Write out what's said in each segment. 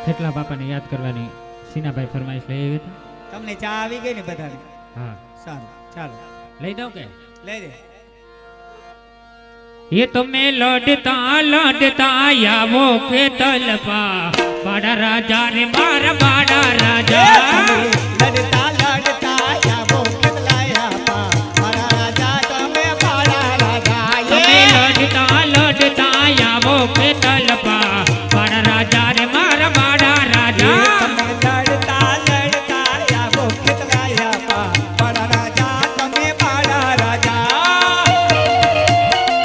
ખેટલા બાપાને યાદ કરવાની સીનાભાઈ ફરમાઈશ લઈ આવી તમને ચા આવી ગઈ ને બધાને? હા સારું ચાલો લઈ દઉં કે લઈ દે। ये तुम्हें लौटता लौटता आવો ખેતલપા બાડા રાજા રે મારા બાડા રાજા લડતા લડતા આવો ખેતલાયા મારા રાજા તમે બાડા રાજા તમે લડતા લડતા આવો ખેતલપા બાડા રાજા રે મારા બાડા રાજા તમે લડતા લડતા આવો ખેતલાયા બાડા રાજા તમે બાડા રાજા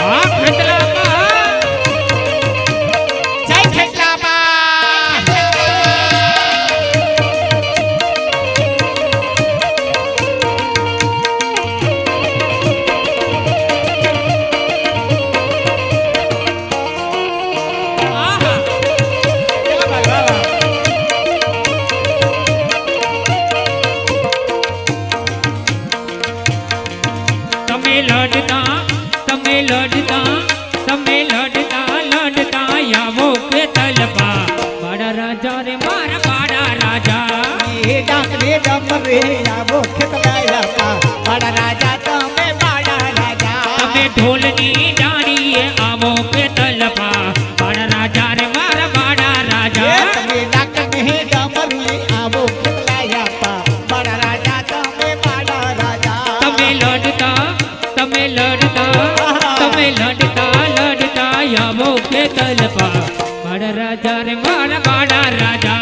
આ ખેતલાપા જય ખેતલાપા તમે લડતા લડતા આવો ખેતલપા બાડા રાજા રે મારા બાડા રાજા એ ડાકરે ડમરે આવો ખેતલાયા બાડા રાજા તમે બાડા રાજા તમે ઢોલની ડાળીએ આવો ખેતલપા બાડા રાજા રે મારા બાડા રાજા તમે ડાકરે ડમરે આવો ખેતલાયા બાડા રાજા તમે બાડા રાજા તમે લડતા આવો ખેતલપા બાડા રાજા રે મારા બાડા રાજા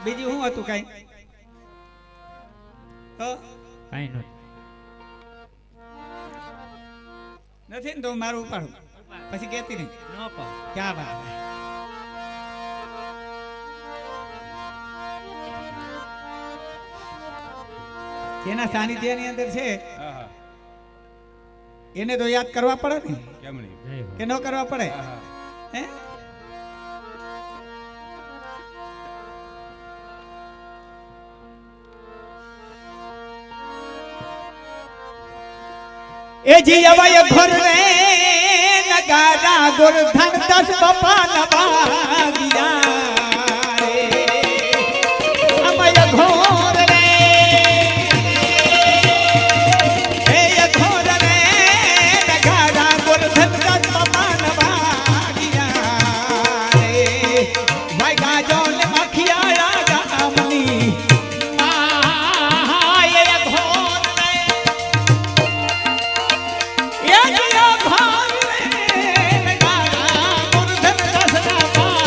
બીજું શું હતું કઈ? કાઈ નથી ને તો મારું ઉપાડું પછી કહેતી નહીં નો કહો ક્યાં વાત હે? જેના સાનિધ્યની અંદર છે એને તો યાદ કરવા પડે ને, જય હો કે ન કરવા પડે? હે એ જી અવય ઘર રે નગારા ગોરધન 10 બપા નવાગિયા રે અમય ઘોર રે એ ઘોર રે નગારા ગોરધન 10 બપા નવાગિયા રે વાગા જોલ મખિયા ગામની માય ઘોર રે એ જીઓ ઘોર રે નગારા ગોરધન 10 બપા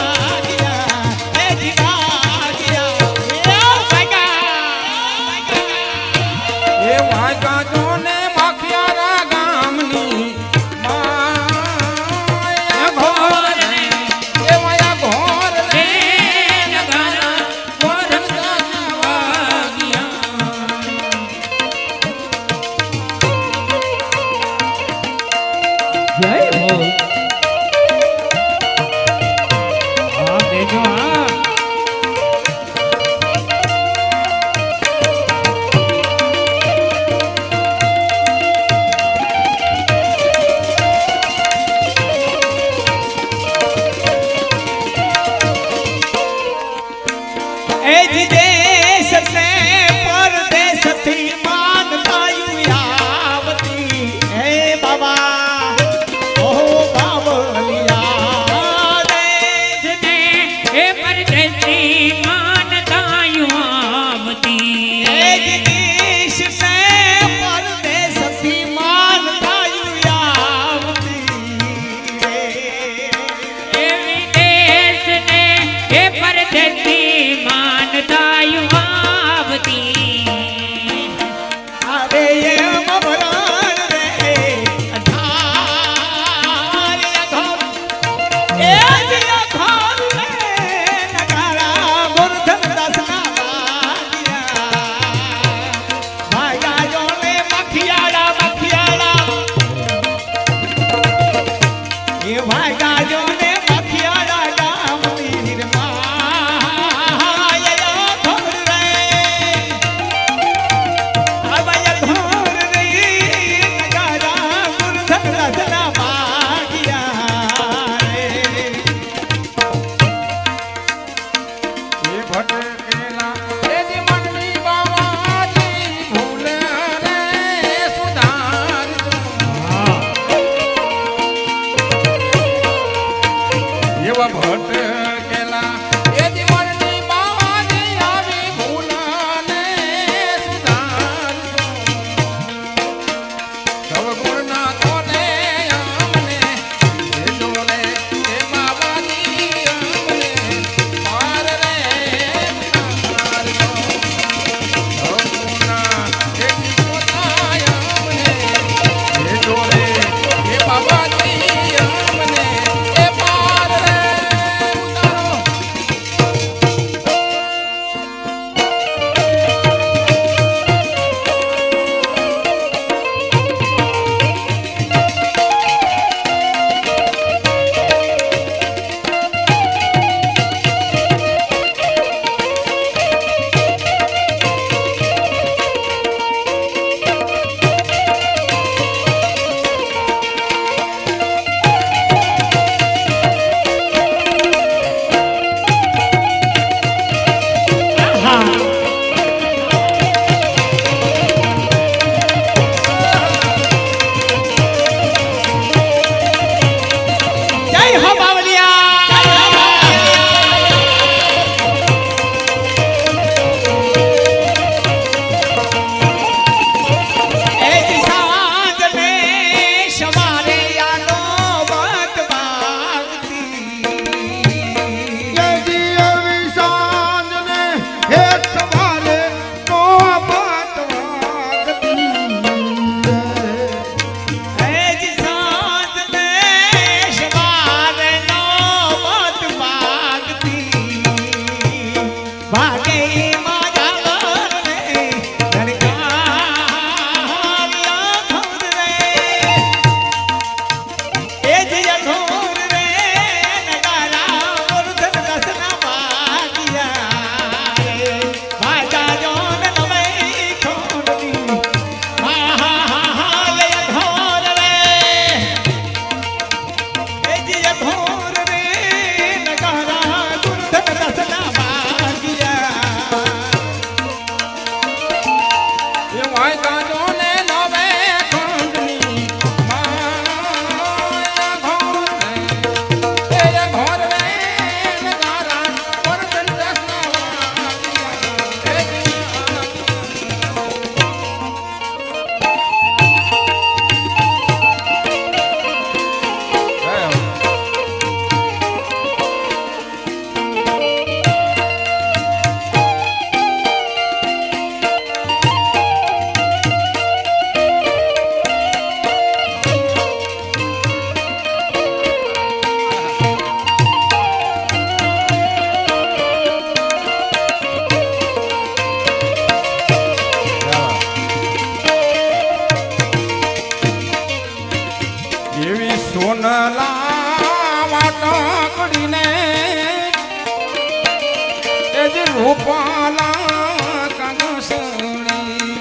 ગોપાલા કંસણી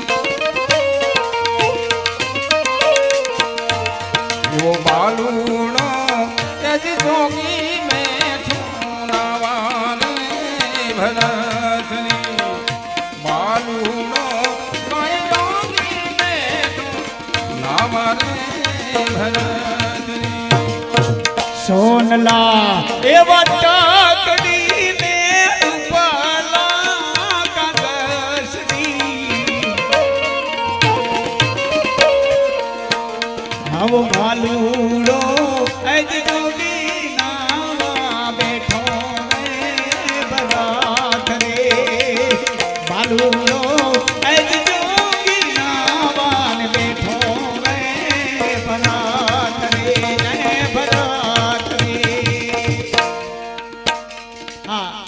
યો બાલુણો તેજ જોગી મેઠું નાવાને ભરતની બાલુણો કઈ જોગી મેઠું નાવાને ભરતની સોનલા એવા ટાકડી ને રૂપાલા કાગસડી આવો માલુડો અજ જોગી નાવા બેઠો રે બરાત રે માલુડો અજ જોગી નાવા ને બેઠો રે બરાત રે બરાત રે હા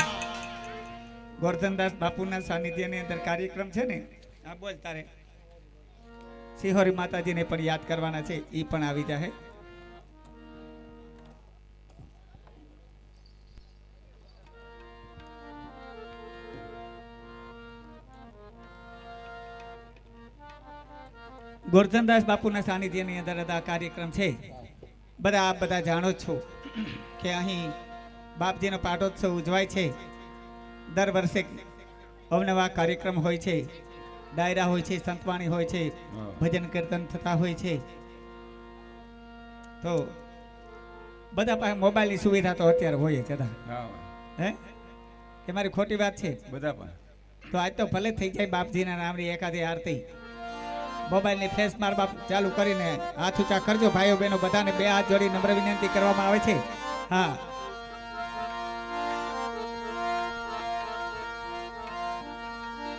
ગોરધનદાસ બાપુના સાનિધ્યની અંદર કાર્યક્રમ છે ને આ બોલ તારે સિહોરી માતાજીને પણ યાદ કરવાના છે એ પણ આવી જાય ગોરધનદાસ બાપુના સાનિધ્યની અંદર આ કાર્યક્રમ છે બધા આપ બધા જાણો જ છો કે અહીં બાપજીનો પાટોત્સવ ઉજવાય છે દર વર્ષે અવનવા કાર્યક્રમ હોય છે ડાયરા હોય છે સંતવાણી હોય છે ભજન કીર્તન થતા હોય છે તો બધા પાસે મોબાઈલની સુવિધા તો અત્યારે હોય જ બધા હે એ મારી ખોટી વાત છે બધા પણ તો આજ તો ભલે થઈ જાય બાપજીના નામની એકાદી આરતી મોબાઈલની ફેસ માર બાપ ચાલુ કરીને હાથ ઊંચા કરજો ભાઈઓ બહેનો બધાને બે હાથ જોડી નમ્ર વિનંતી કરવામાં આવે છે હા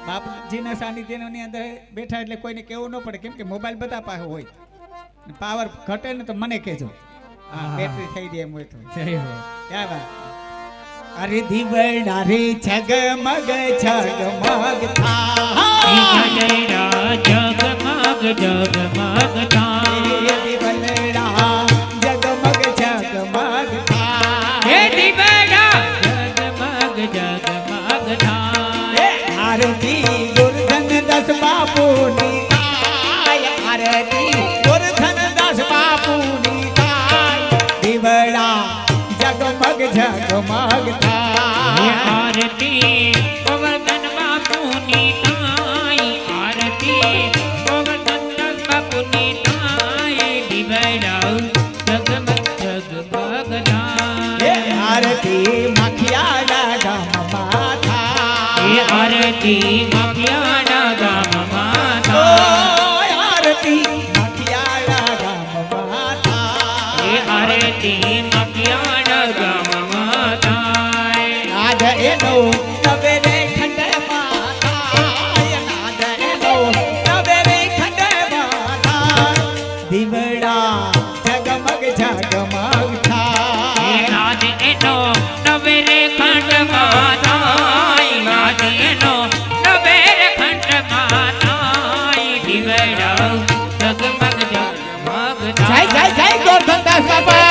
બાપજીના સાનિધ્યની અંદર બેઠા એટલે કોઈને કેવું ન પડે કેમ કે મોબાઈલ બધા પાસે હોય પાવર ઘટે ને તો મને કહેજો હા બેટરી થઈ જાય એમ હોય તો જય હો ક્યાં વાત અરે દીવડા રે છગમગ છગમગ થા દીવડા જગમગ જગમગ થાય દીવડા જગમગ છગમગ થા હે દીવડા જગમગ જગમગ થાય આરતી ગુરધન દસ બાપુની થાય આરતી ગુરધન દસ બાપુની થાય દીવડા જગમગ જગમગ હે થાય આરતી ગોવર્ધન બાપુની થાય આરતી ગોવર્ધન બાપુની થાય દીવડા જગમગ જગમગ થાય આરતી મખિયાડા ગામમાં થાય હે આરતી મખિયાણા ગામમાં ઓ થાય આરતી મખિયાડા ગામમાં હે થાય આરતી મખિયાણા ગામમાં થાય નાદ એનો નવેરે ખંડમાં થાય નાદ એનો નવેરે ખંડમાં થાય દીવડા જગમગ જગમગ હે થાય નાદ એનો નવેરે ખંડમાં થાય નાદ એનો નવેરે ખંડમાં થાય દીવડા જગમગ જગમગ જય જય જય ગોરધનદાસ બાપા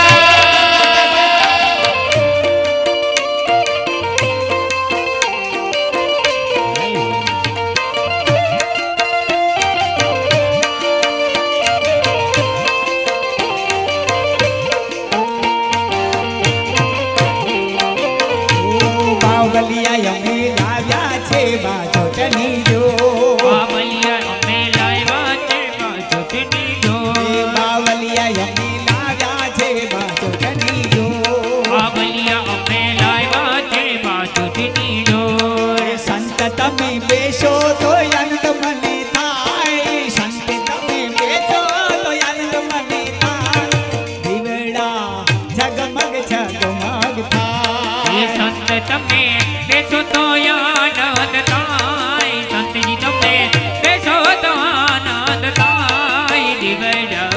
બાવલિયા અમે લાવ્યા છે બાજોટની જો બાવલિયા અમે લાવ્યા છે બાજોટની જો બાવલિયા અમે લાવ્યા છે બાજોટની જો બાવલિયા અમે લાવ્યા છે બાજોટની જો સંત તમે બેસો તો આનંદ મને થાય સંત તમે બેસો તો આનંદ મને થાય દીવડા જગમગ જગમગ હે થાય સંત તમે બેસો તો આનંદ થાય સંતજી તમે બેસો તો આનંદ થાય દીવડા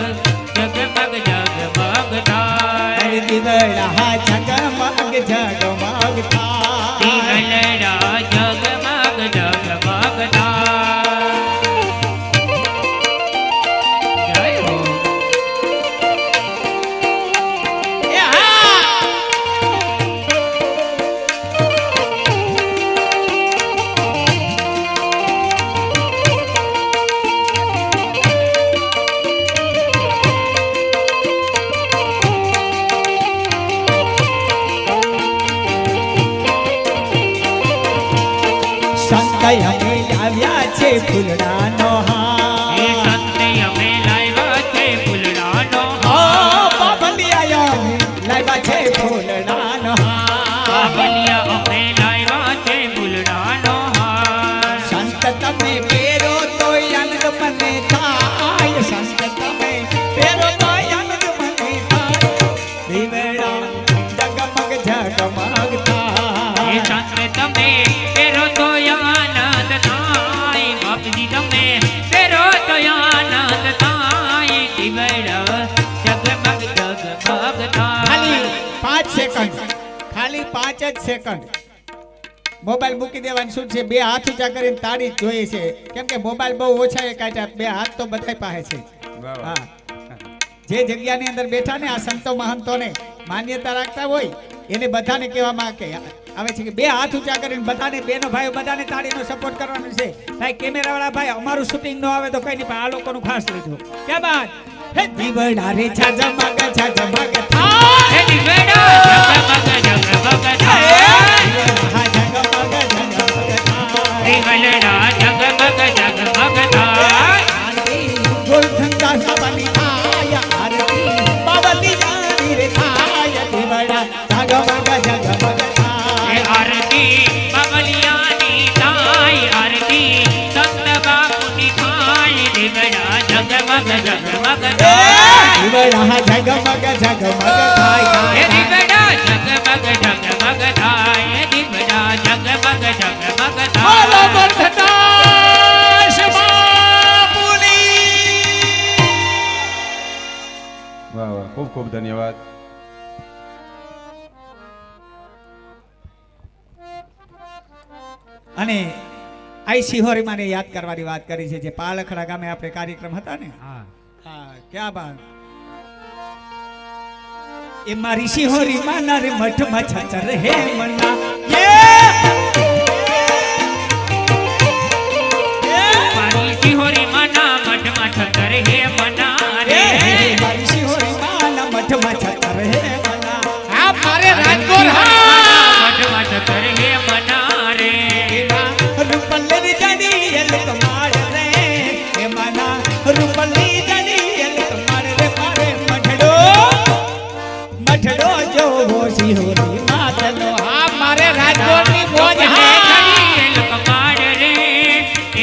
જગમગ જગમગ થાય અરે દીવડા જગમગ જગમગ થાય દીવડા જગમગ જગમગ થાય જય હો એ હા લાવ્યા છે ફૂલડાનો એ હાર સંતે અમે લાવ્યા છે ફૂલડાનો ઓ બાબલિયા લાવ્યા છે ફૂલડાનો હાર બલિયા અમે લાવ્યા છે ફૂલડાનો હાર સંત તમે પહેરો તો આનંદ મને થાય સંત તમે પહેરો તો આનંદ મને થાય દીવડા જગમગ જગમગ એ થાય સંત તમે પહેરો તો આનંદ થાય બાપજી તમે પહેરો તો આનંદ થાય દીવડા જગમગ જગમગ ખાલી થાય 5 સેકન્ડ ખાલી 5 જ સેકન્ડ મોબાઈલ મૂકી દેવાનું શું છે બે હાથ ઊંચા કરીને તાળી જ જોઈએ છે કેમ કે મોબાઈલ બહુ ઓછા એ કાઢ્યા બે હાથ તો બધાય પાસે છે વાહ, વાહ. હા જે જગ્યાની અંદર બેઠા ને આ સંતો મહંતોને માન્યતા રાખતા હોય એને બધાને કહેવામાં આવે છે કે બે હાથ ઊંચા કરીને બધાને બેનો ભાઈઓ બધાને તાળીનો સપોર્ટ કરવાનો છે ભાઈ કેમેરાવાળા ભાઈ અમારું શૂટિંગ ન આવે તો કઈ નહીં પણ આ લોકોનું ખાસ લીધું કે બાદ હે દીવડા રે છાજમગ છાજમગ થાય હે દીવડા જગમગ જગમગ થાય હા જગમગ જગમગ થાય દીવડા જગમગ જગમગ થાય આરતી ગોરખંડા સાબાની થાય આરતી બાબલી જાની રે થાય દીવડા જગમગ જગમગ એ થાય આરતી બાબલિયાની થાય આરતી સંત બાપુની થાય દીવડા જગમગ જગમગ થાય દીવડા જગમગ જગમગ થાય એ દીવડા જગમગ જગમગ થાય એ દીવડા જગમગ જગમગ બોલો થાય ગોરખંડાશ બાપુની વાહ વાહ ખૂબ ખૂબ ધન્યવાદ અને આઈ સિહોરીમાને યાદ કરવાની વાત કરી છે જે પાલખડા ગામે આપણે કાર્યક્રમ હતા ને હા હા ક્યાં બાત એ મારી સિહોરી માના રે મઠમાં છચર હે મના મારી સિહોરી માના મઠમાં છતર હે મના રે મારી સિહોરી માના મઠમાં છચર હે મના હા મારે રાજગોર હા મઠમાં છતર હે મના રે રૂપલ્લી જાની એલક માડ રે હે મના રૂપલ્લી જાની એલક માડ રે મારે મઠડો જોવો સિહોરી માતનો હા મારે રાજગોરની મોજ રૂપલે હા ચડી એલ કમાડ રે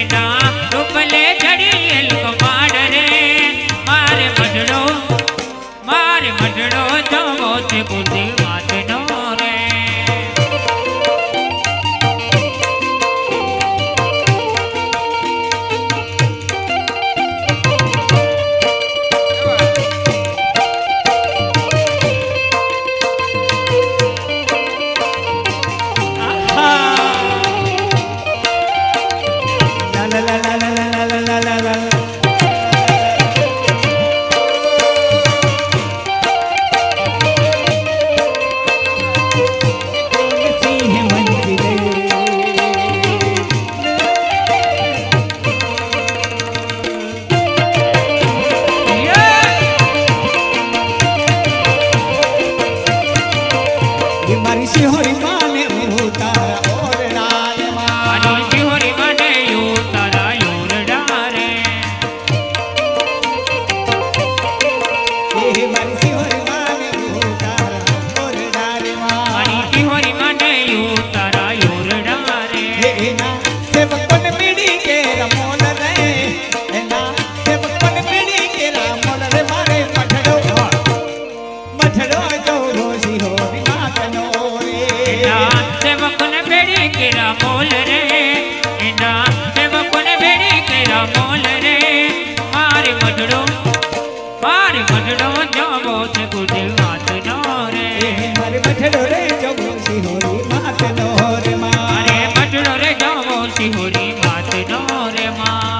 એના રૂપલે ચડી એલ કમાડ રે મારે મઢડો જવો છે બુદ્ધિ વાતનો રે મારી સિહોરી માને ઉતારા ઓરડામાં મારી સિહોરી મને યો તારા યોરડા રે એ મારી સિહોરી માને ઉતારા ઓરડામાં મારી સિહોરી મને યો તારા યોરડા રે એના સેવકોને પીડી કે રમોલ રે એના સેવકોને પીડી કે રમોલ રે મારે મઠડો જોરો સિહોરી માતનો રે એના સેવકોને ભેડી કેરા મોલ રે એના સેવકોને ભેડી કેરા મોલ રે મારે મઢડો જાવો છે ગુજે વાતનો રે મારે મઠડો રે જોરો સિહોરી માતનો રે મારે મઢડો રે જાવો સિહોરી વાતનો રે માં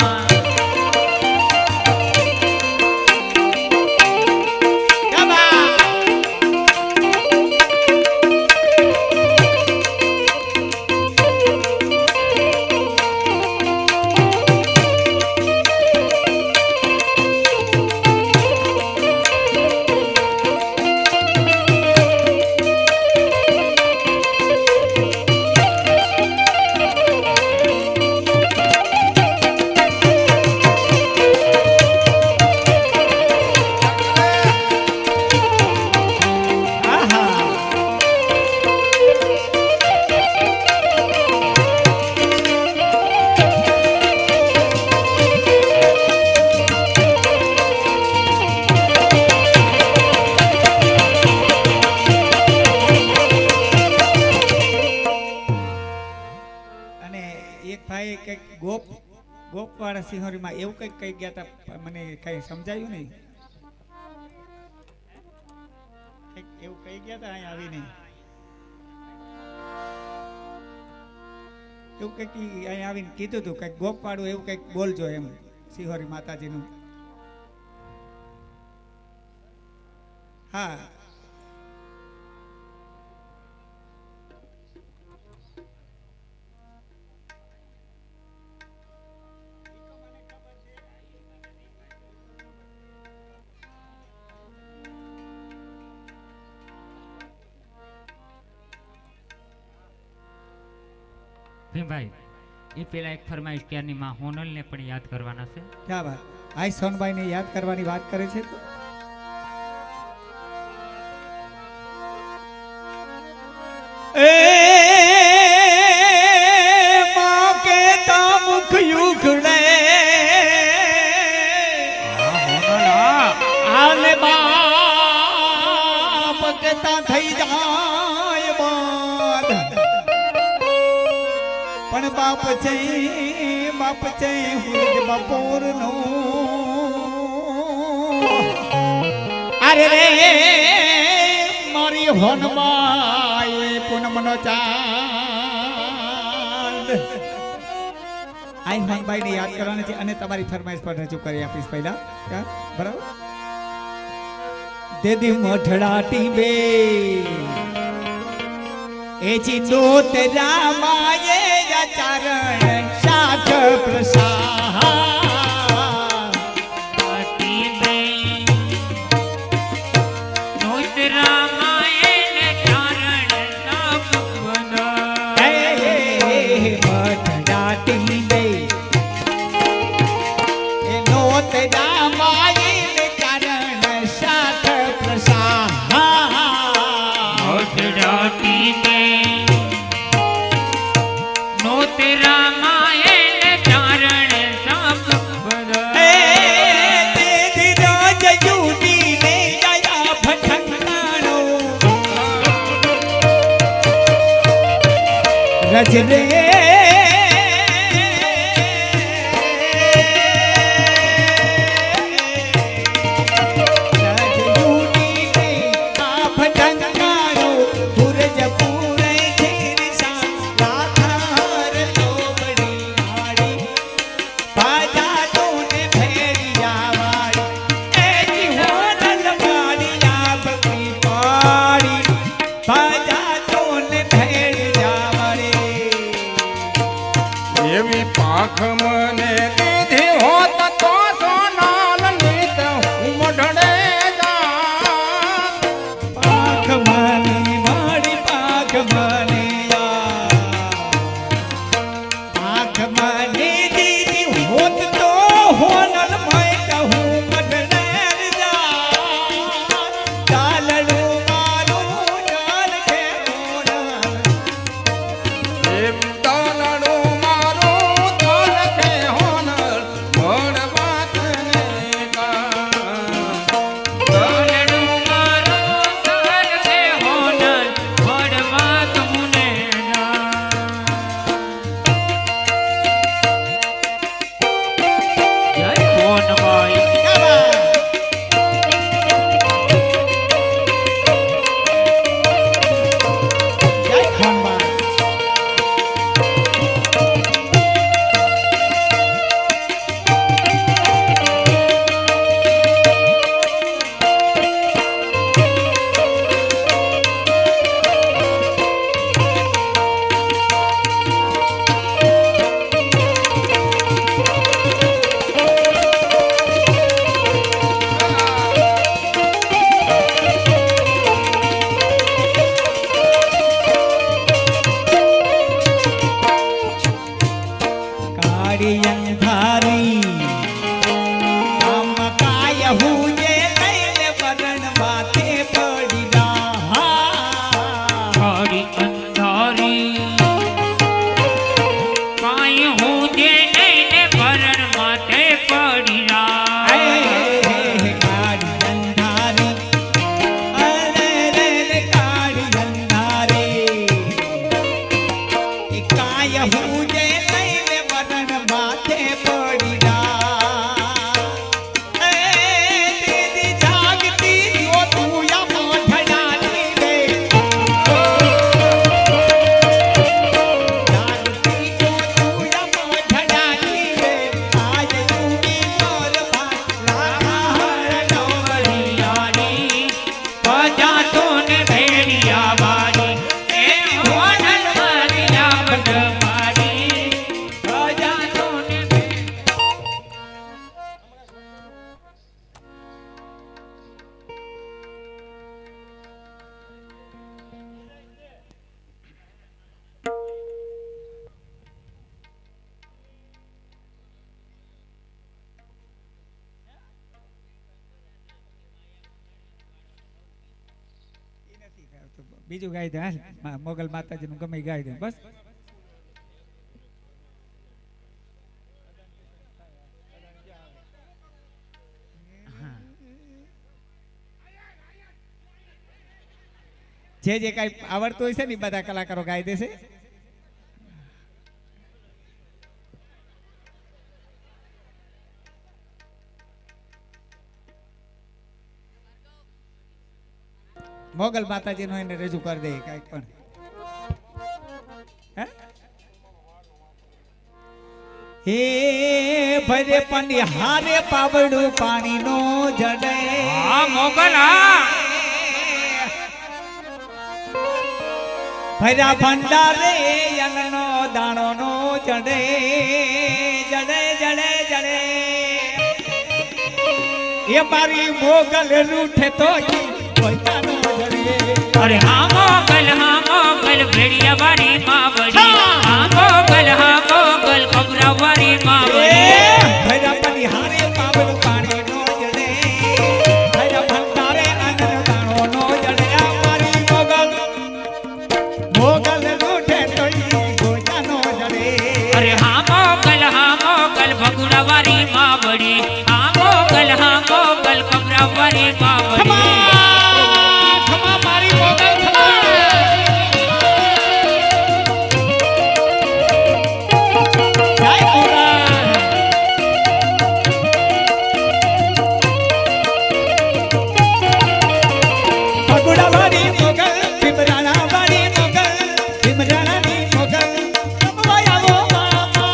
ગોપવાળા સિંહોરીમાં એવું કંઈક કહી ગયા હતા, મને કઈ સમજાયું નહીં. કંઈક એવું કહી ગયા હતા અહીં આવીને, એવું કંઈક અહીં આવીને કીધું હતું કંઈક ગોપવાળું એવું કંઈક બોલજો એમ સિંહોરી માતાજીનું. હા ભીમભાઈ એ પેલા એક ફરમાઈશ ક્યારની માં હોનલને પણ યાદ કરવાના છે. ક્યાં વાત, આઈ સોનબાઈને યાદ કરવાની વાત કરે છે તો એ માં કે તા મુખ યુગડે આલે બાપ કે તા થઈ જાય બાદ પણ બાપ છે હુજ બપોર નો અરે રે મારી હોનબાઈ પૂનમ નો ચાંદ. આઈ હોનબાઈ ને યાદ કરવાની છે અને તમારી ફરમાઈશ પણ રજૂ કરી આપીશ પહેલા. બરાબર દેદી મોઢડાટી બે એ ચિંદો તેરા માયે ચરણ સાથ પ્રસાદ પાટી દે નોત રામાયણ ચારણ સાપ બના હે મઢડાટી દે એ નો તેરા માયે ચરણ સાથ પ્રસાદ મોઢડાટી દે નો તેરા માયણ ચારણ સાપ બના તેરી રાજ યુડી ને જયા ભટકણાનો રજ રે એવી પાંખ મને દીધી હોત તો સોનાલ નીત હું મઢડે જાત. પાખ માની મારી પાખ માની પાખ માની દીદી હોત તો હોનલ મય હું મઢડે ચાલડું મારું ચાલ કે એમ દાલડું મારું તન કે હોનર મળવાત ને તોલડું મારું તાર કે હોનર વડવા તુને જય હોનબાઈ જય ખંબા કાળી અંધારી આમ કાય હુજે લઈને વરણ માથે પડી કાળી અંધારી કાંઈ હું જે લઈને ભરણ માટે પડી કાળી અંધારી અરે રે કાળી અંધારી એ કાય હુજે લઈને વરણ માથે પડી બીજું ગાઈ દે હાલ મોગલ માતાજીનું ગમે ઈ ગાઈ દે બસ. જે જે કઈ આવડતું હોય છે ને બધા કલાકારો ગાઈ દેશે. મોગલ માતાજી નો એને રજૂ કરી દે કઈક પણ. હે ભરે પણ હારે પાવડું પાણી નો જડે. હા મોગલ હા. ભર્યા ભંડારે યનનો દાણો નો જડે જડે જડે જડે. એ મારી મોગલ રૂઠે તો પોતાનો જડે. અરે હા મોગલ ભેડિયા વાળી માવડી. હા મોગલ કબરા વાળી માવડી. ભર્યા પણ હારે પાવડું પાણી નો જડે. ભર્યા ભંડારે યનનો દાણો નો જડે. આ મારી મોગલ રૂઠે તો પોતાનો જડે. અરે હા મોગલ ભગુડા વાળી માવડી. હા મોગલ કબરા વાળી માવડી. ખમા મારી મોગલ ખમા. જય મોગલ. ભગુડા વાળી મોગલ ભીમરાણા વાળી મોગલ ભીમરાણાની મોગલ રમવા આવો મામા.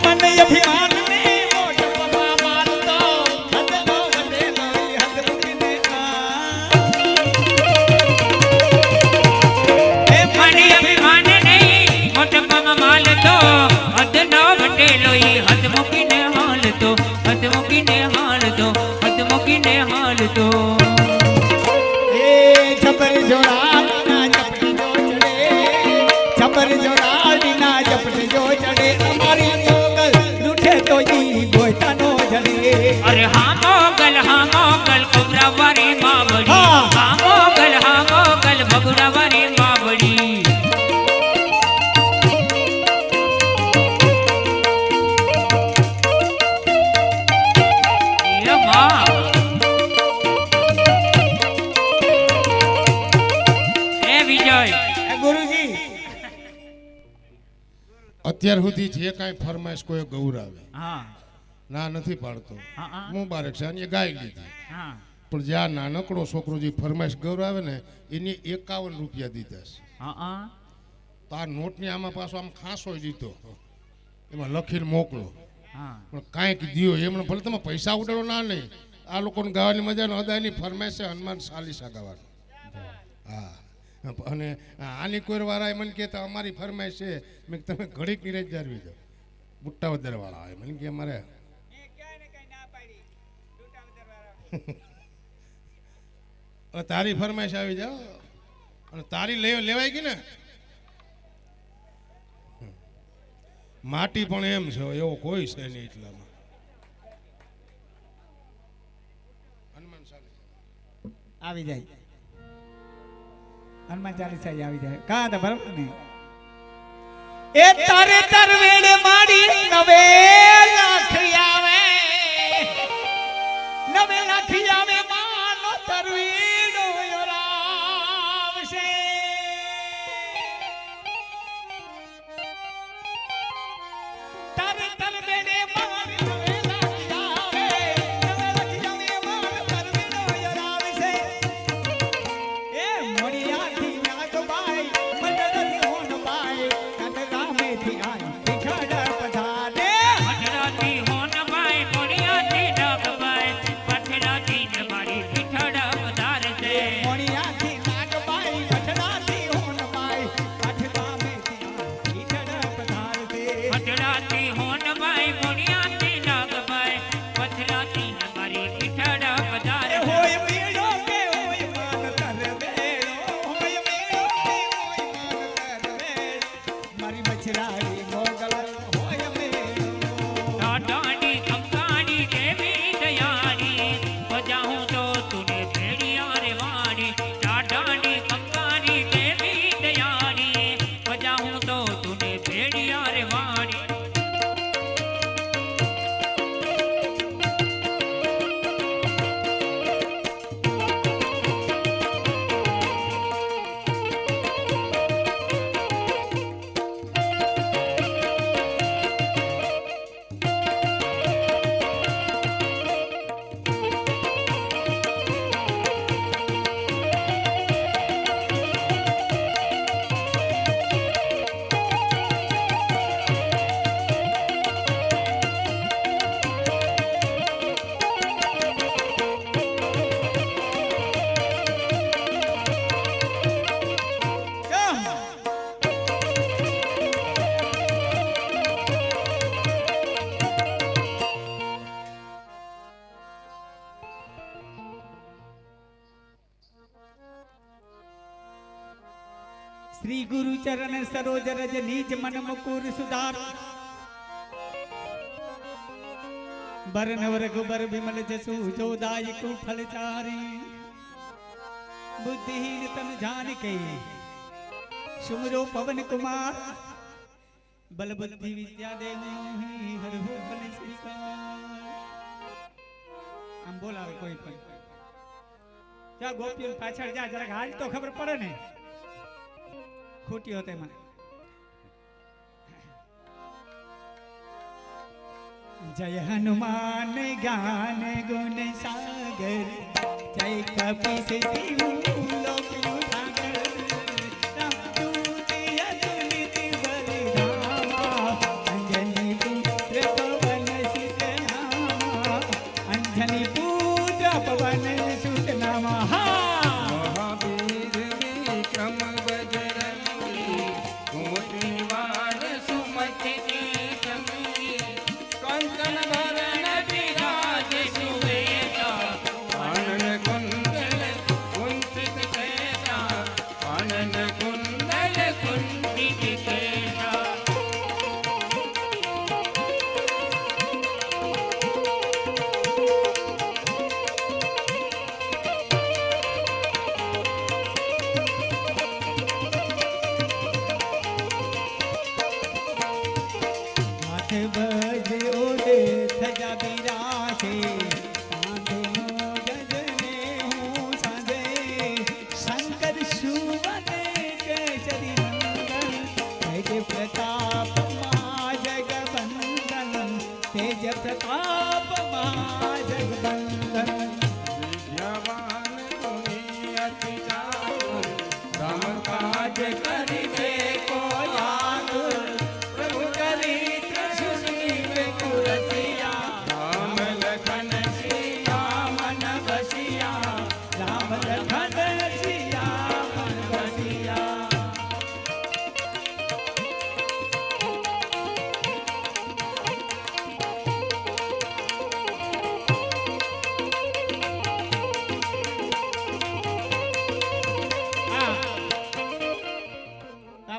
મને અભિમાન ને મોઢમાં મારતો હદનો વડેલો હદ મૂકીને મને અભિમાન નહીં મોટપમાં માલતો. હદ નો વટેલો ઈ હદ મૂકીને હાલતો. હદ મૂકીને હાલતો. હદ મૂકીને હાલતો. એ જબર જોડાડીના જપટ જો ચડે. જબર જોડાડીના જપટ જો ચડે. અમારી મોગલ રૂઠે તો ઈ ગોયતાનો જડે. અરે હા મોગલ કબરા વાળી માવડી. હા. હા મોગલ ભગુડા વાળી માવડી. એ માં. એ વિજય એ ગુરુજી અત્યાર સુધી જે કાંઈ ફરમાઈશ કોઈ ગૌરાવે હા ના નથી પાડતો. હા. મુબારક છે અને એ ગાઈ લીધી. હા પણ જે આ નાનકડો છોકરો જે ફરમાઈશ ગૌરાવે ને એની 51 રૂપિયા દીધા છે. હા તો આ નોટની આમાં પાછો આમ ખાસો દીધો એમાં લખીને મોકલો. હા પણ કાંઈક દિયો એમને ભલે તમે પૈસા ઉડાડો ના નહીં. આ લોકોને ગાવાની મજા અદાયની ફરમાઈશ છે હનુમાન ચાલીસા ગાવાનું. હા અને આની કોઈ વાળા મને કહેતા અમારી ફરમાઈશ છે. મેં તમે ઘડીક નિરાજ જાળવી દો. બુટ્ટા વધારવાળા આવે મને કે અમારે તારી ફરમાઈશ આવી જાઓ અને તારી લેવાય ગઈ ને. માટી પણ એમ છે એવો કોઈ છે નહીં એટલામાં. હનુમાન ચાલીસા આવી જાય. હનુમાન ચાલીસા જ આવી જાય. કા હતા બરાબર ને. એ તારે તરવેડ માડી નવે લાખી આવે. નવે લાખી આવે માનો તરવીડો યોરાવશે. તારે તરવેડ માડી નવે લાખી આવે. નવે લાખી આવે માનો તરવીડો યોરાવશે. એ મોડિયાથી નાગબાઈ મંડળથી હોનબાઈ કનરામેથી આઈ વિખડ પધારે. પઠરાથી હોનબાઈ, કોડિયાથી ડાકબાઈ, પઠરાથી નબાઈ. પછરાડી મોગલ હોય મેળો ટાટાની કંકાની દેવી દયાળી બજાઉં તો તુને ભેડિયા રે વાડી ટાટાની કંકાની દેવી દયાળી બજાઉં તો તુને ભેડિયા રે વાડી श्री गुरु चरण सरोज रज नीज मन मुकुर सुधार बरन वर्ग बर विमल जसु जो दायकु फलचारी बुद्धिहीन तन जान के सुमरो पवन कुमार बल बुद्धि विद्या देहु हर हो बल श्रीकार आम बोलावे कोई पण जा गोपियों पाछळ जा जरा हाल तो खबर पड़े ने खोटी होते में जय हनुमान ज्ञान गुण सागर जय कपीस तिहु लोक उजागर रामदूत अतुलित बलधामा अंजनी पुत्र पवन सुत नामा अंजनी पुत्र पवन सुत नामा महावीर विक्रम बजरंगी कुमति वार सुमति के संगी कंचन भरण विराज सुवेदा कानन कुंडल कुंचित केसा कानन कुंडल कुंचित केसा हाथ बज ओढ़े थजा बिराजे कांधे मोजने हूँ साजे शंकर सुवन केसरी नंदन तेज प्रताप महाजगबंदन तेज प्रताप महाजगबंदन विद्यावान गुणी अति चातुर राम काज करिबे को आतुर प्रभु चरित्र सुशील कुरसिया राम लखन सिया मन बसिया राम लखन सिया मन बसिया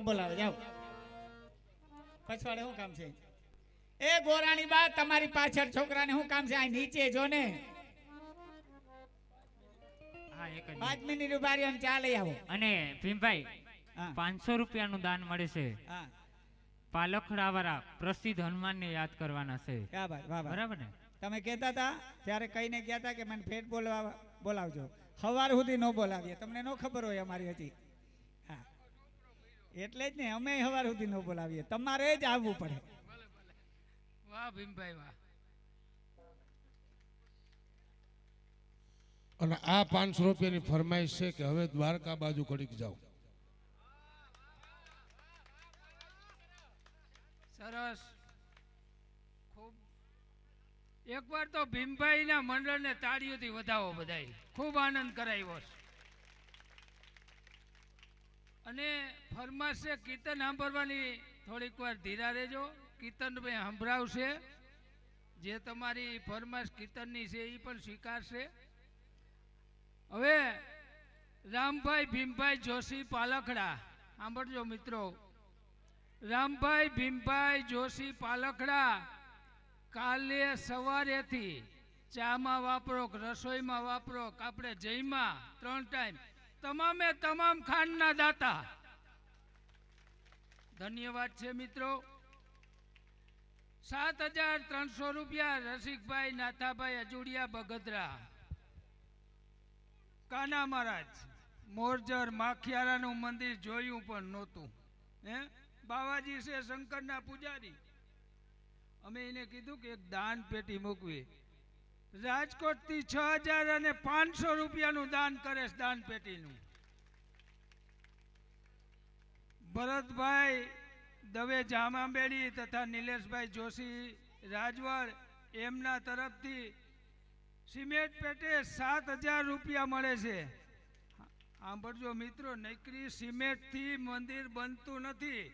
બોલાવે જાઓ પછવાડે શું કામ છે એ ગોરાણી બા તમારી પાછળ છોકરાને શું કામ છે આ નીચે જો ને હા એક જ 5 મિનિટ ઉભા રહ્યો અને ચા લઈ આવો અને ભીમભાઈ હા 500 રૂપિયાનું દાન મળે છે હા પાલખડાવાળા પ્રસિદ્ધ હનુમાનને યાદ કરવાના છે ક્યાં ભાઈ વાહ વાહ બરાબર ને તમે કહેતા હતા ત્યારે કહીને ગયા હતા કે મને ફેટ બોલાવજો સવાર સુધી ન બોલાવીએ તમને ન ખબર હોય અમારી હજી હા એટલે જ ને અમે સવાર સુધી ન બોલાવીએ તમારે જ આવવું પડે વાહ ભીમભાઈ વાહ. અને આ 500 રૂપિયાની ફરમાઈશ છે કે હવે દ્વારકા બાજુ ઘડીક જાઓ. સરસ. ખૂબ એકવાર તો ભીમભાઈના મંડળને તાળીઓથી વધાવો બધાય. ખૂબ આનંદ કરાવ્યો છે. અને ફરમાશ છે કીર્તન સાંભળવાની થોડીક વાર ધીરા રહેજો. કીર્તન ભાઈ સંભળાવશે. જે તમારી ફરમાશ કીર્તનની છે એ પણ સ્વીકારશે. હવે રામભાઈ ભીમભાઈ જોશી પાલખડા સાંભળજો મિત્રો. રામભાઈ ભીમભાઈ જોશી પાલખડા કાલે સવારેથી ચામાં વાપરો કે રસોઈમાં વાપરો કે આપણે જઈમાં 3 ટાઈમ તમામે તમામ ખાંડના દાતા ધન્યવાદ છે મિત્રો. 7,300 રૂપિયા રસિકભાઈ નાથાભાઈ અજુડિયા બગદરા. કાના મહારાજ મોરજર માખિયારાનું મંદિર જોયું પણ નહોતું. બાવાજી છે શંકરના પૂજારી. અમે એને કીધું કે એક દાન પેટી મૂકવી. રાજકોટથી 6,500 રૂપિયાનું દાન કરે છે દાન પેટીનું. ભરતભાઈ દવે જામાબેડી તથા નિલેશભાઈ જોશી રાજવડ એમના તરફથી સિમેન્ટ પેટે 7,000 રૂપિયા મળે છે. સાંભળજો મિત્રો, નકરી સિમેન્ટથી મંદિર બનતું નથી.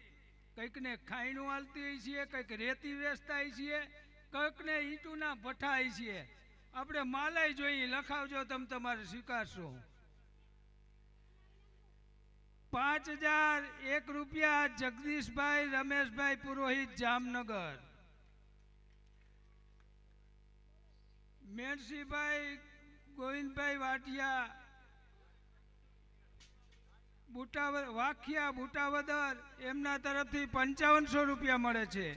કંઈકને ખાઈનું હાલતી છીએ, કંઈક રેતી વેચતા છીએ, કંઈકને ઈંટુના ભઠ્ઠા છીએ. આપણે માલાય જોઈએ, લખાવજો તમે તમારે સ્વીકારશો. 5,001 રૂપિયા જગદીશભાઈ રમેશભાઈ પુરોહિત જામનગર. મેણસીભાઈ ગોવિંદભાઈ વાટિયા વાખિયા બુટાવદર એમના તરફથી 5500 રૂપિયા મળે છે.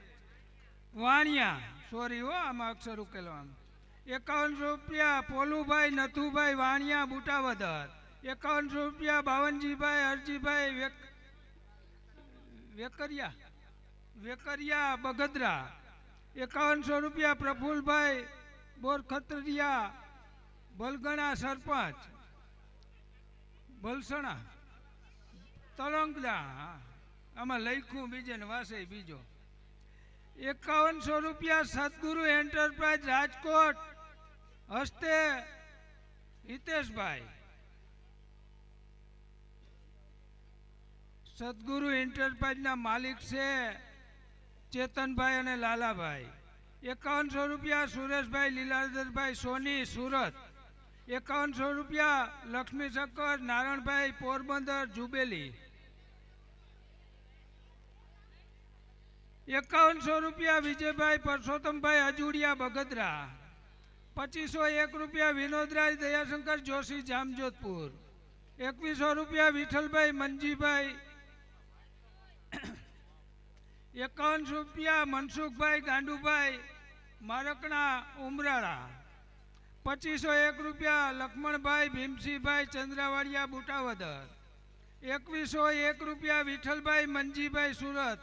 વાણિયા સોરી હો, આમાં અક્ષર ઉકેલવામાં 51 રૂપિયા પોલુભાઈ નથુભાઈ વાણિયા બુટાવદર. 51 રૂપિયા બાવનજીભાઈ હરજીભાઈ વેકરિયા બગદરા. 5100 રૂપિયા પ્રફુલભાઈ બોરખત્રિયા બલગણા સરપંચ બલસણા તળંગડા. આમાં લખ્યું બીજે ને વાસે બીજો. 5100 રૂપિયા સદગુરુ એન્ટરપ્રાઇઝ રાજકોટ હસ્તે હિતેશભાઈ. સદગુરુ એન્ટરપ્રાઇઝના માલિક છે ચેતનભાઈ અને લાલાભાઈ. 5100 રૂપિયા સુરેશભાઈ લીલાધરભાઈ સોની સુરત. 5100 રૂપિયા લક્ષ્મી શક્કર નારાયણભાઈ પોરબંદર જુબેલી. 5100 રૂપિયા વિજયભાઈ પરસોત્તમભાઈ અજુડિયા બગદરા. 2501 રૂપિયા વિનોદરાય દયાશંકર જોશી જામજોધપુર. 2100 રૂપિયા વિઠ્ઠલભાઈ મંજીભાઈ. 51 રૂપિયા મનસુખભાઈ ગાંડુભાઈ મારકણા ઉમરાળા. 2501 રૂપિયા લક્ષ્મણભાઈ ભીમસિંહભાઈ ચંદ્રાવાડિયા બુટાવદર. 2101 રૂપિયા વિઠ્ઠલભાઈ મંજીભાઈ સુરત.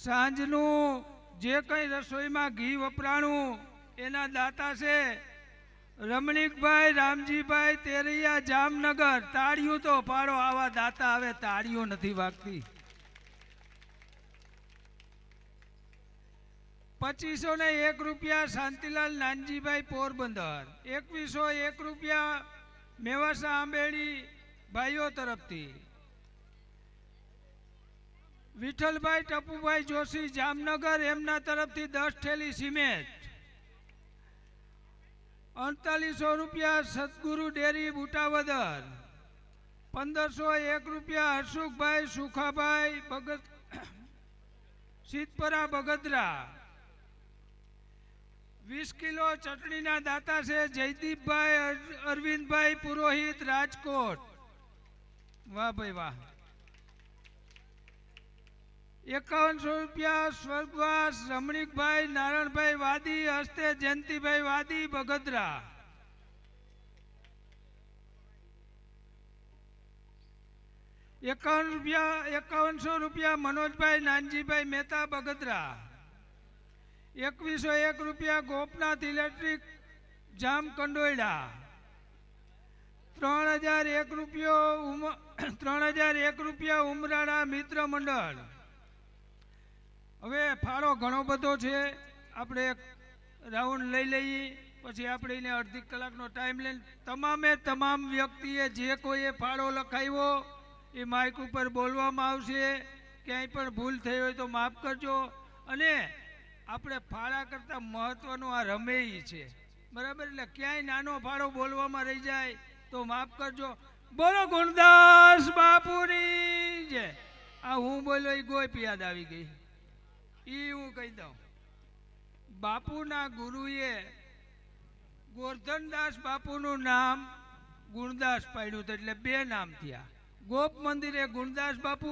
સાંજનું જે કંઈ રસોઈમાં ઘી વપરાણું એના દાતા છે રમણીકભાઈ રામજીભાઈ તેરૈયા જામનગર. તાળીઓ તો પાડો, આવા દાતા આવે તાળીઓ નથી વાગતી. 2501 રૂપિયા શાંતિલાલ નાનજીભાઈ પોરબંદર. 2101 રૂપિયા મેવાસા આંબેડી ભાઈઓ તરફથી. વિઠ્ઠલભાઈ ટપુભાઈ જોશી જામનગર એમના તરફથી 10 થેલી સિમેન્ટ. 4800 રૂપિયા સદગુરુ ડેરી બુટાવદર. 1501 રૂપિયા હર્ષુખભાઈ સુખાભાઈ સિદ્ધપરા બગદરા. 20 કિલો ચટણીના દાતા છે જયદીપભાઈ અરવિંદભાઈ પુરોહિત રાજકોટ. વાહ ભાઈ વાહ. 5100 રૂપિયા સ્વર્ગવાસ રમણીકભાઈ નારાયણભાઈ વાદી હસ્તે જયંતિભાઈ વાદી બગદરા. 5100 રૂપિયા મનોજભાઈ નાનજીભાઈ મહેતા બગદરા. 2101 રૂપિયા ગોપનાથ ઇલેક્ટ્રિક જામ કંડોયડા. 3001 રૂપિયા ઉમરાળા મિત્ર મંડળ. હવે ફાળો ઘણો બધો છે, આપણે એક રાઉન્ડ લઈ લઈએ પછી આપણે એને અડધી કલાકનો ટાઈમ લઈને તમામ વ્યક્તિએ જે કોઈએ ફાળો લખાવ્યો એ માઇક ઉપર બોલવામાં આવશે. ક્યાંય પણ ભૂલ થઈ હોય તો માફ કરજો. અને આપણે ફાળા કરતાં મહત્વનું આ રમેઈ છે. બરાબર, એટલે ક્યાંય નાનો ફાળો બોલવામાં રહી જાય તો માફ કરજો. બોલો ગુણદાસ બાપુની જય. આ હું બોલ્યો એ ગોય યાદ આવી ગઈ, એ હું કહી દઉં. બાપુના ગુરુએ ગોરધનદાસ બાપુનું નામ ગુણદાસ પાડ્યું હતું, એટલે બે નામ થયા. ગોપ મંદિરે ગુણદાસ બાપુ,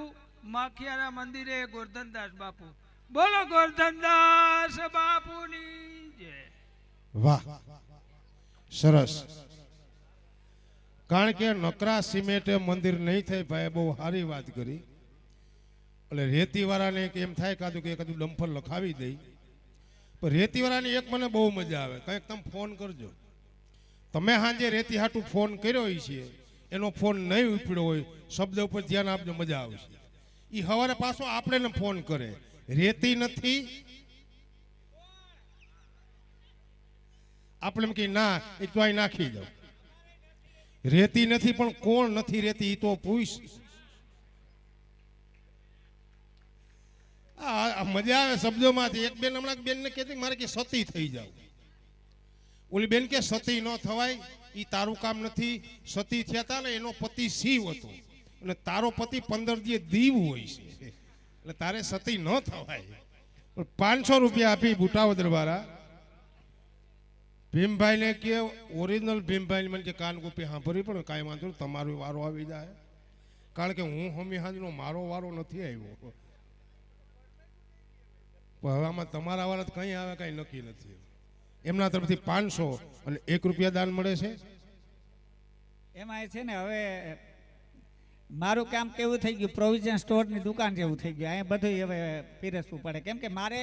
માખિયારા મંદિરે ગોરધનદાસ બાપુ. બોલો ગોરધનદાસ બાપુની જય. વાહ, સરસ. કારણ કે નકરા સિમેન્ટે મંદિર નહીં થાય ભાઈ, બહુ સારી વાત કરી. એટલે રેતીવાળાને એમ થાય કાધું કે કદું ડમ્ફર લખાવી દઈ, પણ રેતીવાળાની એક મને બહુ મજા આવે. કંઈક તમે ફોન કરજો. તમે સાંજે રેતી હાટું ફોન કર્યો હોય છે, એનો ફોન નહીં ઉપડ્યો હોય, શબ્દ ઉપર ધ્યાન આપજો, મજા આવશે. એ સવારે પાછો આપણે ફોન કરે, રેતી નથી, આપણે એમ કે ના એ તો અહીં નાખી જાવ. રેતી નથી પણ કોણ નથી રેતી એ તો પૂછ. મજા આવે શબ્દોમાંથી. એક બેન હમણાં બેન ને કહેતી મારે કે સતી થઈ જાવ. ઓલી બેન કે સતી ન થવાય, એ તારું કામ નથી. સતી થયા હતા ને એનો પતિ શિવ હતો, અને તારો પતિ 15 દી દીવ હોય છે, એટલે તારે સતી ન થવાય. 500 રૂપિયા આપી બુટાવદર વાળા ભીમભાઈ ને કે ઓરિજિનલ ભીમભાઈ મને કે કાન ગોપી સાંભળવી પણ કાંઈ વાંધો નહીં, તમારો વારો આવી જાય. કારણ કે હું હમી હાજનો મારો વારો નથી આવ્યો, પણ હવે આમાં તમારા વાળા કંઈ આવે કાંઈ નક્કી નથી. એમના તરફથી 500 અને 1 રૂપિયા દાન મળે છે. એમાં છે ને હવે મારું કામ કેવું થઈ ગયું, પ્રોવિઝન સ્ટોરની દુકાન જેવું થઈ ગયું. અહીંયા બધું હવે પીરસવું પડે, કેમ કે મારે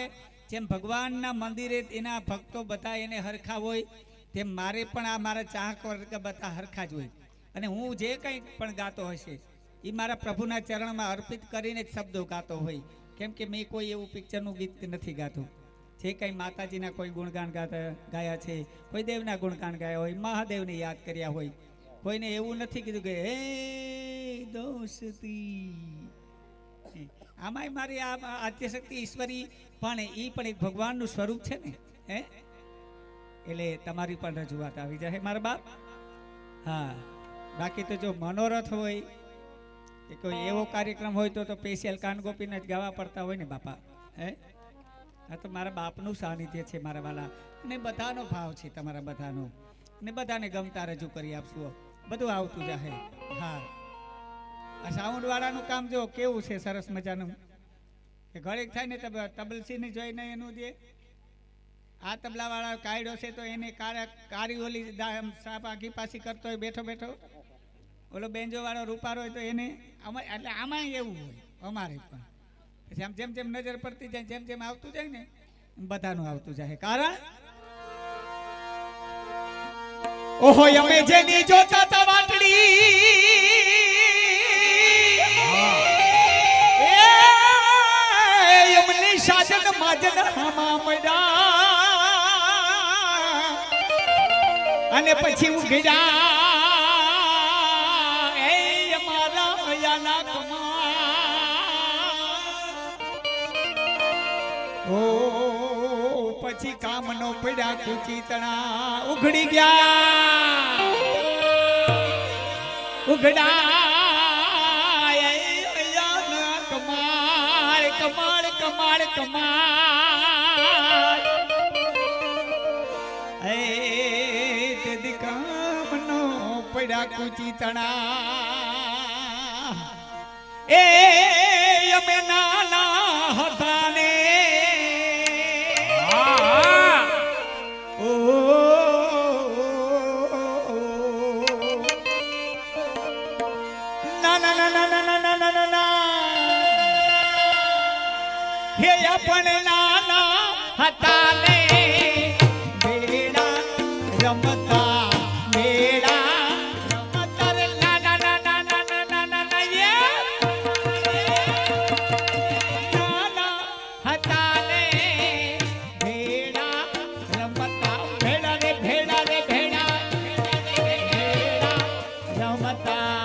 જેમ ભગવાનના મંદિરે એના ભક્તો બધા એને હરખા હોય, તેમ મારે પણ આ મારા ચાહક વર્ગ બધા હરખા જ હોય. અને હું જે કંઈ પણ ગાતો હશે એ મારા પ્રભુના ચરણમાં અર્પિત કરીને જ શબ્દો ગાતો હોય. કેમ કે મેં કોઈ એવું પિક્ચરનું ગીત નથી ગાતું. જે કંઈ માતાજીના કોઈ ગુણગાન ગાયા છે, કોઈ દેવના ગુણગાન ગાયા હોય, મહાદેવને યાદ કર્યા હોય, કોઈને એવું નથી કીધું કે હે દોસ્તી. આમાંય મારી આ આદ્યશક્તિ ઈશ્વરી પણ એ પણ એક ભગવાનનું સ્વરૂપ છે ને, હે. એટલે તમારી પણ રજૂઆત આવી જાય મારા બાપ. હા, બાકી તો જો મનોરથ હોય કે કોઈ એવો કાર્યક્રમ હોય તો સ્પેશિયલ કાન ગોપીને જ ગાવા પડતા હોય ને બાપા, હે. આ તો મારા બાપનું સાનિધ્ય છે મારા વાલા, અને બધાનો ભાવ છે તમારા બધાનો, અને બધાને ગમતા રજૂ કરી આપશું, બધું આવતું જાહે. હા, આ સાઉન્ડ વાળાનું કામ જો કેવું છે સરસ મજાનું, કે ઘડીક થાય ને તબલસીને જોઈને એનું જે આ તબલા વાળા કાયડો છે તો એને કારી ઓલી સાપ આખી પાછી કરતો હોય બેઠો બેઠો. ઓલો બેન્જો વાળો રૂપારો હોય તો એને એટલે આમાં એવું હોય અમારે પણ. પછી આમ જેમ જેમ નજર પડતી જાય, જેમ જેમ આવતું જાય ને બધાનું આવતું જાય. કારણ ઓહો અમે જેની જોતા તા વાટડી, એમની સાજન માજન હામા મડા, અને પછી ઉઘડા એ અમારા મયાના કમા. ઓ પછી કામનો પડ્યા કુચી તણા ઉઘડી ગયા, ઉઘડા કમાળ કમાળ કમાળ કમાળ. એ તે કામનો પડ્યા કુચી તણા, એ અમે નાના હતા ને પણ નાના હતા ને બેડા રમતા, બેડા રમતા રે નાના નાના નાના નાના નાના હતા ને ભેડા રમતા, ભેડા રે ભેડા રે ભેડા ભેડા રમતા.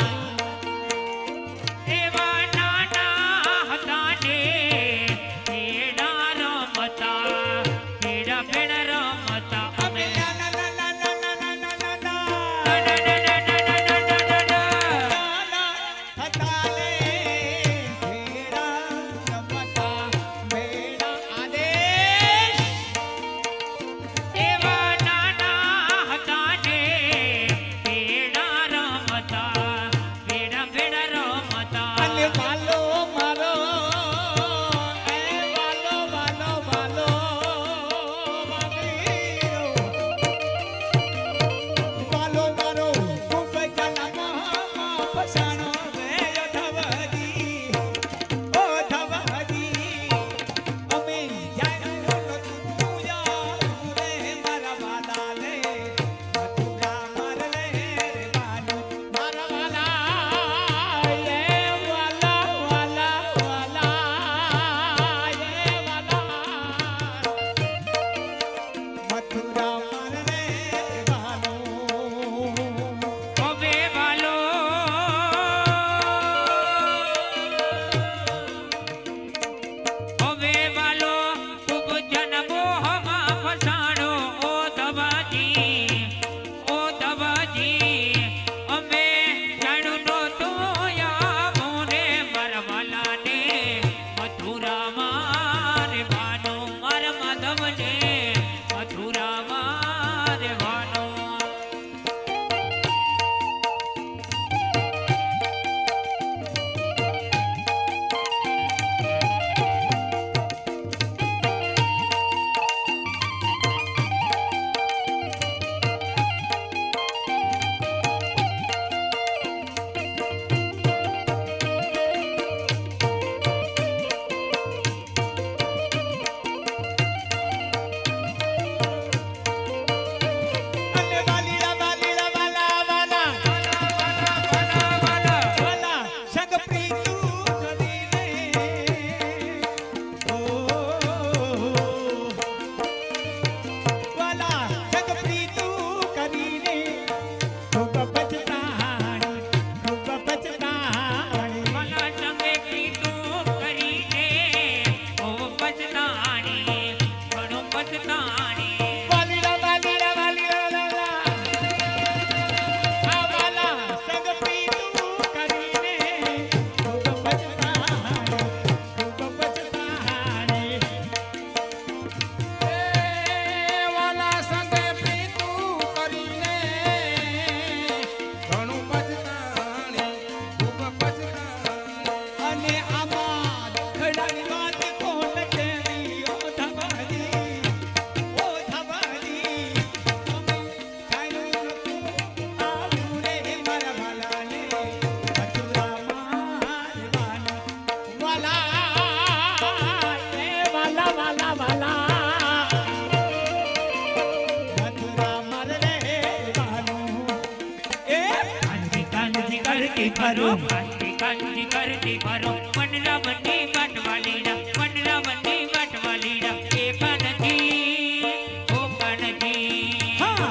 કરતી ફરું કાંજી કાંજી કરતી ફરો વનરા વનની વાટવાલીડા વનરા વનની વાટવાલીડા એ કાનજી ઓ કાનજી હા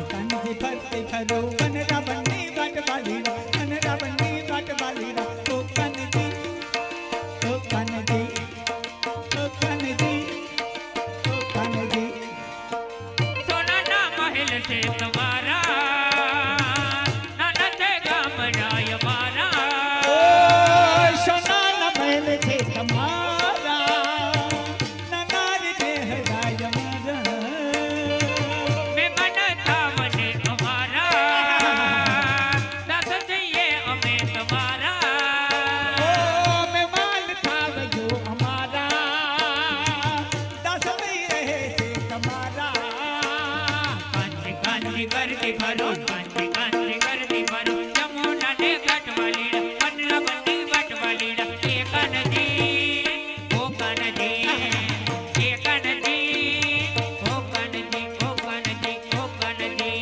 કાનજી ફરતી ફરું વનરા વનની વાટવાલીડા વનરા વનની વાટવાલીડા ઓ કાનજી ઓ કાનજી ઓ કાનજી ઓ કાનજી સોનાના મહેલ છે તમારા નાના છે ગામડાય મારા ઓ સોનાના મહેલ છે તમારા નનારી દેહરાય મારા મહેમાન થાવને અમારા દાસ જઈએ અમે તમારા ઓ મહેમાન થાવજો અમારા દાસમય રહે છે તમારા કાંજી કાંજી કરતી ફરો કાંજી કાંજી કરતી ફરો જમુના ને ઘાટવાલીડા વનરા વનની વાટવાલીડા એ કાનજી ઓ કાનજી એ કાનજી ઓ કાનજી ઓ કાનજી ઓ કાનજી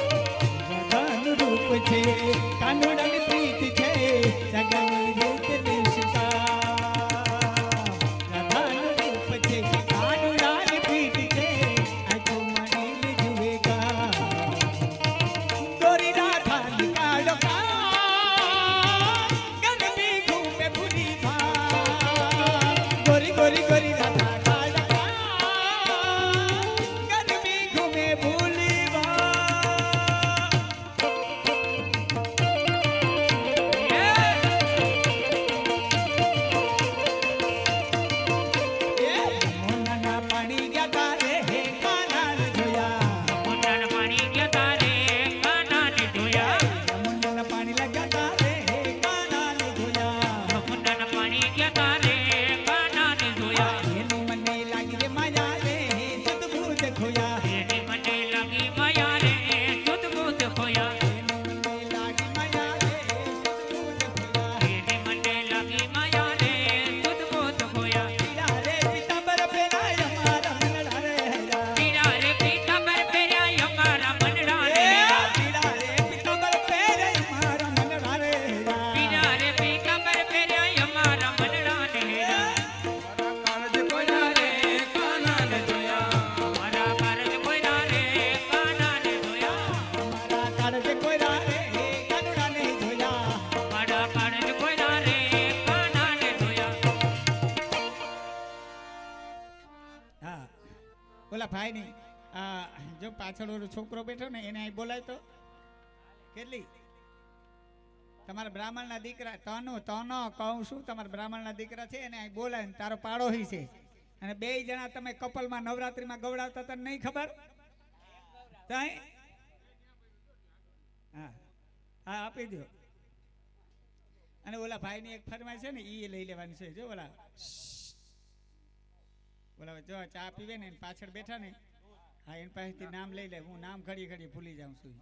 રાધાનું રૂપ છે કાનુડાની પ્રીત છે સગનની રીત નિષ્ઠા રાધાનું રૂપ છે કાનુડાની પ્રીત છે આંખો મણીને જુએગા ગોરી રાધા નિકાળો ગનબી ઘૂમે ભૂલી ભા ગોરી ગોરી ગોરી રાધા ગનબી ઘૂમે ભૂલી ભા મોનાના પાણી ગયા તારે હે કાનાલ જોયા મુંડાના પાણી ગયા તારે કાનાને જોયા મોનાના પાણી લગ્યા તારે હે કાનાલ જોયા મુંડાના પાણી ગયા તારે કાનાને જોયા એની મને લાગી રે માયા રે સદભૂત ખોયા એની મને લાગી માયા રે સુધબૂત ખોયા એની મને લાગી માયા રે સદભૂત ખોયા એની મને લાગી માયા રે સુધબૂત ખોયા પીડા રે પીતાંબર પહેરાય અમારા મનડા રે હેરા પીરા રે પીતાંબર પહેર્યા અમારા મનડા એ રે પીડા રે પીતાંબર પહેરાય અમારા મનડા રે હેરા પીરા રે પીતાંબર પહેર્યા અમારા મનડા ને હેરા કાળજ કોઈના રે કાનાને જોયા મારા કારજ કોઈના રે કાનાને જોયા અમારા કાળજે કોયરા રે કાનુડાને જોયા મારા કારજ કોઈના રે કાનાને જોયા હા ઓલા ભાઈ ની જો પાછળ ઓલો છોકરો બેઠો ને એને અહીં બોલાય તો કેટલી તમારા બ્રાહ્મણના દીકરા તનો કહું છું તમારા બ્રાહ્મણના દીકરા છે એને અહીં બોલાય ને તારો પાડોશી છે અને બે જણા તમે કપલમાં નવરાત્રીમાં ગવડાવતા તને નહીં ખબર તાય હા હા આપી દો અને ઓલા ભાઈની એક ફરમાઈશ છે ને એ લઈ લેવાની છે જો ઓલા જો ચા પીવે ને એની પાછળ બેઠા ને હા એની પાસેથી નામ લઈ લે હું નામ ઘડી ઘડી ભૂલી જાઉં છું